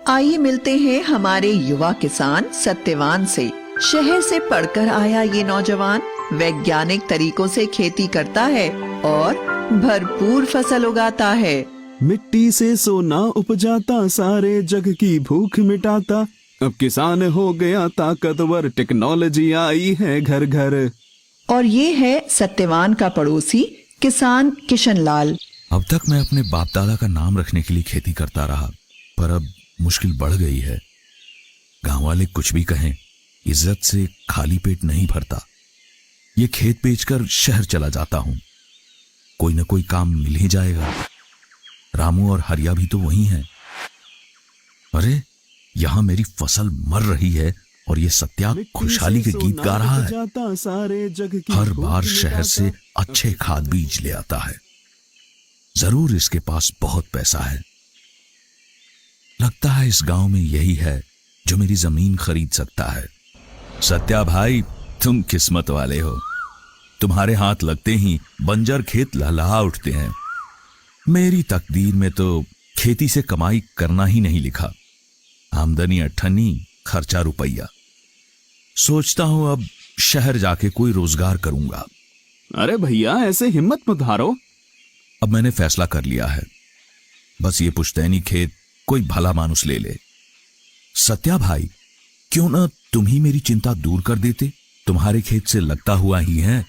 आइए मिलते हैं हमारे युवा किसान सत्यवान से। शहर से पढ़कर आया ये नौजवान वैज्ञानिक तरीकों से खेती करता है और भरपूर फसल उगाता है। मिट्टी से सोना उपजाता, सारे जग की भूख मिटाता। अब किसान हो गया ताकतवर, टेक्नोलॉजी आई है घर घर। और ये है सत्यवान का पड़ोसी किसान किशन लाल। अब तक मैं अपने बाप दादा का नाम रखने के लिए खेती करता रहा, पर अब मुश्किल बढ़ गई है। गांव वाले कुछ भी कहें, इज्जत से खाली पेट नहीं भरता। ये खेत बेचकर शहर चला जाता हूं, कोई ना कोई काम मिल ही जाएगा। रामू और हरिया भी तो वही हैं। अरे यहां मेरी फसल मर रही है और ये सत्या खुशहाली के गीत गा रहा है। हर बार शहर से अच्छे खाद बीज ले आता है। जरूर इसके पास बहुत पैसा है। लगता है इस गांव में यही है जो मेरी जमीन खरीद सकता है। सत्या भाई, तुम किस्मत वाले हो। तुम्हारे हाथ लगते ही बंजर खेत लहलहा उठते हैं। मेरी तकदीर में तो खेती से कमाई करना ही नहीं लिखा। आमदनी अठन्नी, खर्चा रुपया। सोचता हूं अब शहर जाके कोई रोजगार करूंगा। अरे भैया, ऐसे हिम्मत मत हारो। अब मैंने फैसला कर लिया है, बस ये पुश्तैनी खेत कोई भला मानुस ले ले। सत्या भाई, क्यों ना तुम ही मेरी चिंता दूर कर देते। तुम्हारे खेत से लगता हुआ ही है,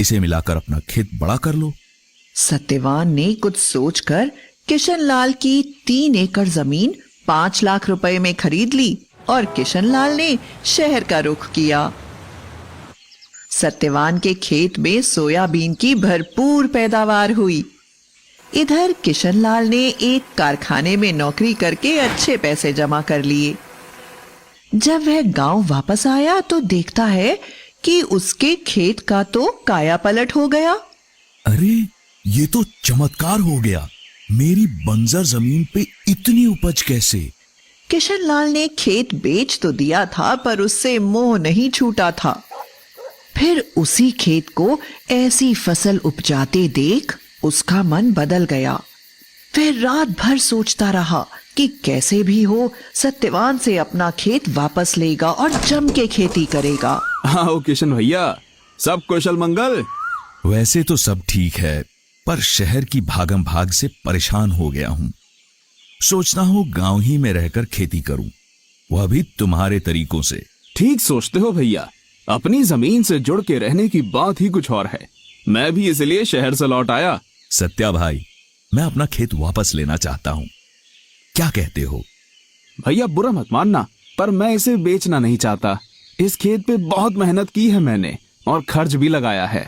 इसे मिलाकर अपना खेत बड़ा कर लो। सत्यवान ने कुछ सोचकर किशन लाल की 3 एकड़ जमीन 5 लाख रुपए में खरीद ली और किशन लाल ने शहर का रुख किया। सत्यवान के खेत में सोयाबीन की भरपूर पैदावार हुई। इधर किशन लाल ने एक कारखाने में नौकरी करके अच्छे पैसे जमा कर लिए। जब वह गांव वापस आया तो देखता है कि उसके खेत का तो काया पलट हो गया। अरे ये तो चमत्कार हो गया। मेरी बंजर जमीन पे इतनी उपज कैसे? किशन लाल ने खेत बेच तो दिया था, पर उससे मोह नहीं छूटा था। फिर उसी खेत को ऐसी फसल उपजाते देख उसका मन बदल गया। फिर रात भर सोचता रहा कि कैसे भी हो सत्यवान से अपना खेत वापस लेगा और जम के खेती करेगा। आओ किशन भैया, सब कुशल मंगल। वैसे तो सब ठीक है, पर शहर की भागम भाग से परेशान हो गया हूं। सोचता हूं गांव ही में रहकर खेती करूं, वह भी तुम्हारे तरीकों से। ठीक सोचते हो भैया, अपनी जमीन से जुड़ के रहने की बात ही कुछ और है। मैं भी इसलिए शहर से लौट आया। सत्या भाई, मैं अपना खेत वापस लेना चाहता हूं, क्या कहते हो? भैया बुरा मत मानना, पर मैं इसे बेचना नहीं चाहता। इस खेत पे बहुत मेहनत की है मैंने और खर्च भी लगाया है।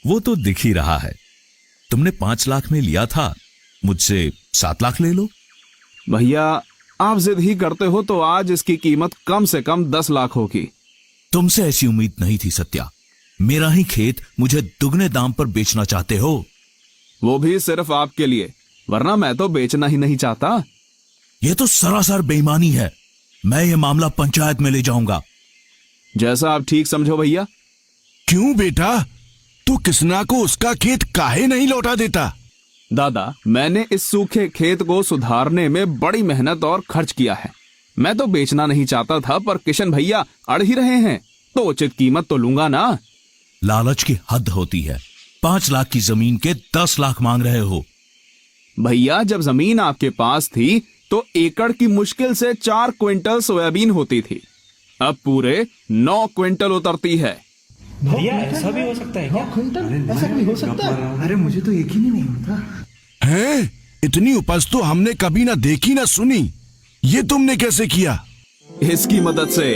वो तो दिख ही रहा है। तुमने 5 लाख में लिया था, मुझसे 7 लाख ले लो। भैया आप जिद ही करते हो तो आज इसकी कीमत कम से कम 10 लाख होगी। तुमसे ऐसी उम्मीद नहीं थी सत्या। मेरा ही खेत मुझे दुगने दाम पर बेचना चाहते हो? वो भी सिर्फ आपके लिए, वरना मैं तो बेचना ही नहीं चाहता। यह तो सरासर बेईमानी है। मैं ये मामला पंचायत में ले जाऊंगा। जैसा आप ठीक समझो भैया। क्यों बेटा, तू किसना को उसका खेत काहे नहीं लौटा देता? दादा, मैंने इस सूखे खेत को सुधारने में बड़ी मेहनत और खर्च किया है। मैं तो बेचना नहीं चाहता था, पर किशन भैया अड़ ही रहे हैं, तो उचित कीमत तो लूंगा ना। लालच की हद होती है। 5 लाख की जमीन के 10 लाख मांग रहे हो। भैया जब जमीन आपके पास थी तो एकड़ की मुश्किल से 4 क्विंटल सोयाबीन होती थी, अब पूरे 9 क्विंटल उतरती है। भैया ऐसा भी हो सकता है क्या? क्विंटल ऐसा भी हो सकता है? अरे मुझे तो यकीन ही नहीं होता। हैं? इतनी उपज तो हमने कभी ना देखी ना सुनी। ये तुमने कैसे किया? इसकी मदद से।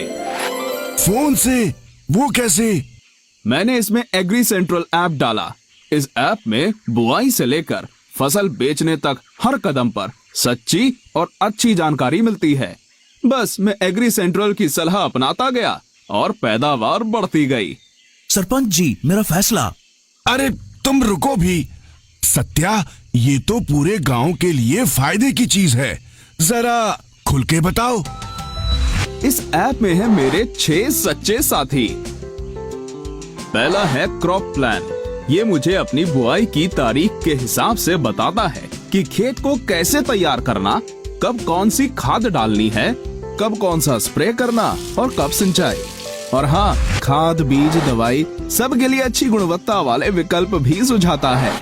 फोन से? वो कैसे? मैंने इसमें एग्री सेंट्रल ऐप डाला। इस ऐप में बुआई से लेकर फसल बेचने तक हर कदम पर सच्ची और अच्छी जानकारी मिलती है। बस मैं एग्री सेंट्रल की सलाह अपनाता गया और पैदावार बढ़ती गई। सरपंच जी, मेरा फैसला। अरे तुम रुको भी। सत्या, ये तो पूरे गांव के लिए फायदे की चीज है, जरा खुल के बताओ। इस ऐप में है मेरे 6 सच्चे साथी। पहला है क्रॉप प्लान। ये मुझे अपनी बुआई की तारीख के हिसाब से बताता है कि खेत को कैसे तैयार करना, कब कौन सी खाद डालनी है, कब कौन सा स्प्रे करना और कब सिंचाई। और हाँ, खाद, बीज, दवाई सबके लिए अच्छी गुणवत्ता वाले विकल्प भी सुझाता है।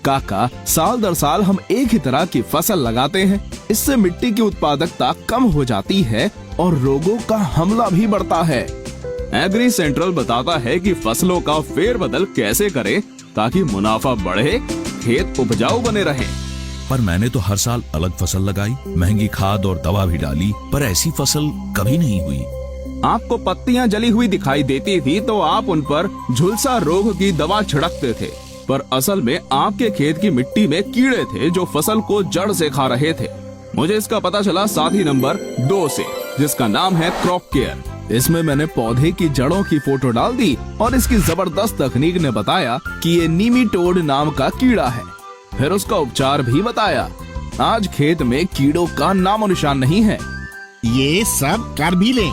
काका, साल दर साल हम एक ही तरह की फसल लगाते हैं। इससे मिट्टी की उत्पादकता कम हो जाती है और रोगों का हमला भी बढ़ता है। एग्री सेंट्रल बताता है कि फसलों का फेरबदल कैसे करें ताकि मुनाफा बढ़े, खेत उपजाऊ बने रहे। पर मैंने तो हर साल अलग फसल लगाई, महंगी खाद और दवा भी डाली, पर ऐसी फसल कभी नहीं हुई। आपको पत्तियां जली हुई दिखाई देती थी तो आप उन पर झुलसा रोग की दवा छिड़कते थे, पर असल में आपके खेत की मिट्टी में कीड़े थे जो फसल को जड़ से खा रहे थे। मुझे इसका पता चला साथी नंबर 2 से, जिसका नाम है क्रॉप केयर। इसमें मैंने पौधे की जड़ों की फोटो डाल दी और इसकी जबरदस्त तकनीक ने बताया कि ये नीमीटोड नाम का कीड़ा है। फिर उसका उपचार भी बताया। आज खेत में कीड़ों का नामो निशान नहीं है। ये सब कर भी लें,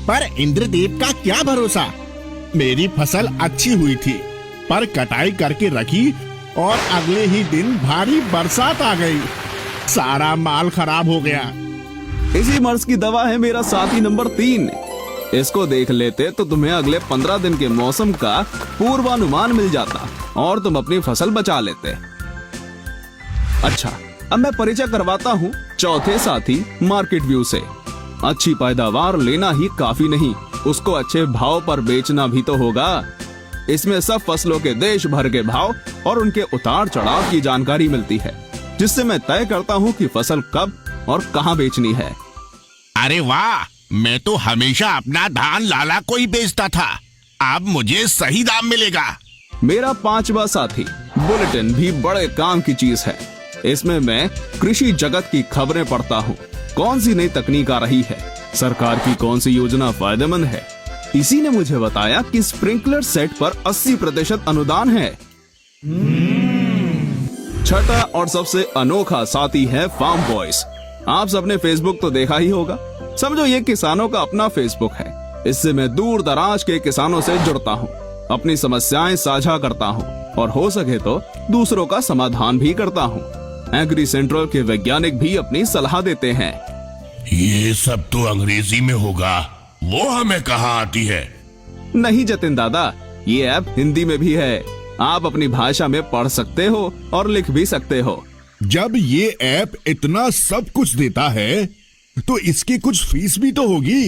पर इंद्रदेव का क्या भरोसा। मेरी फसल अच्छी हुई थी, पर कटाई करके रखी और अगले ही दिन भारी बरसात आ गई, सारा माल खराब हो गया। इसी मर्ज की दवा है मेरा साथी नंबर 3। इसको देख लेते तो तुम्हें अगले 15 दिन के मौसम का पूर्वानुमान मिल जाता और तुम अपनी फसल बचा लेते। अच्छा, अब मैं परिचय करवाता हूँ चौथे साथी मार्केट व्यू से। अच्छी पैदावार लेना ही काफी नहीं, उसको अच्छे भाव पर बेचना भी तो होगा। इसमें सब फसलों के देश भर के भाव और उनके उतार चढ़ाव की जानकारी मिलती है, जिससे मैं तय करता हूँ कि फसल कब और कहाँ बेचनी है। अरे वाह, मैं तो हमेशा अपना धान लाला को ही बेचता था, अब मुझे सही दाम मिलेगा। मेरा 5वां साथी बुलेटिन भी बड़े काम की चीज है। इसमें मैं कृषि जगत की खबरें पढ़ता हूँ। कौन सी नई तकनीक आ रही है, सरकार की कौन सी योजना फायदेमंद है। इसी ने मुझे बताया कि स्प्रिंकलर सेट पर 80% अनुदान है। छठा और सबसे अनोखा साथी है फार्म वॉइस। आप सबने फेसबुक तो देखा ही होगा। समझो ये किसानों का अपना फेसबुक है। इससे मैं दूर दराज के किसानों से जुड़ता हूँ, अपनी समस्याएं साझा करता हूँ और हो सके तो दूसरों का समाधान भी करता हूँ। एग्री सेंट्रल के वैज्ञानिक भी अपनी सलाह देते हैं। ये सब तो अंग्रेजी में होगा, वो हमें कहाँ आती है। नहीं जतिन दादा, ये ऐप हिंदी में भी है। आप अपनी भाषा में पढ़ सकते हो और लिख भी सकते हो। जब ये ऐप इतना सब कुछ देता है तो इसकी कुछ फीस भी तो होगी।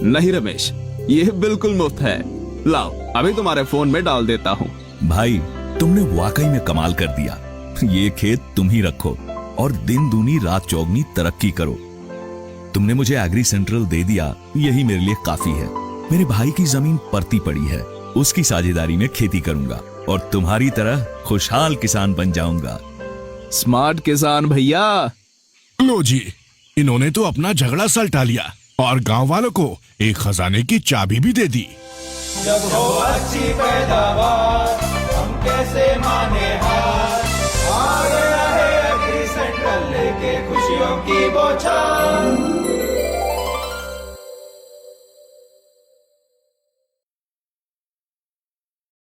नहीं रमेश, ये बिल्कुल मुफ्त है। लाओ, अभी तुम्हारे फोन में डाल देता हूँ। भाई, तुमने वाकई में कमाल कर दिया। ये खेत तुम ही रखो और दिन दूनी रात चौगनी तरक्की करो। तुमने मुझे एग्री सेंट्रल दे दिया, यही मेरे लिए काफी है। मेरे भाई की जमीन परती पड़ी है, उसकी साझेदारी में खेती करूंगा और तुम्हारी तरह खुशहाल किसान बन जाऊंगा। स्मार्ट किसान भैया। लो जी, इन्होंने तो अपना झगड़ा सलटा लिया और गांव वालों को एक खजाने की चाबी भी दे दी। जब हो अच्छी पैदावार हम कैसे माने हार, आ गया है एग्री सेंट्रल लेके खुशियों की बौछार।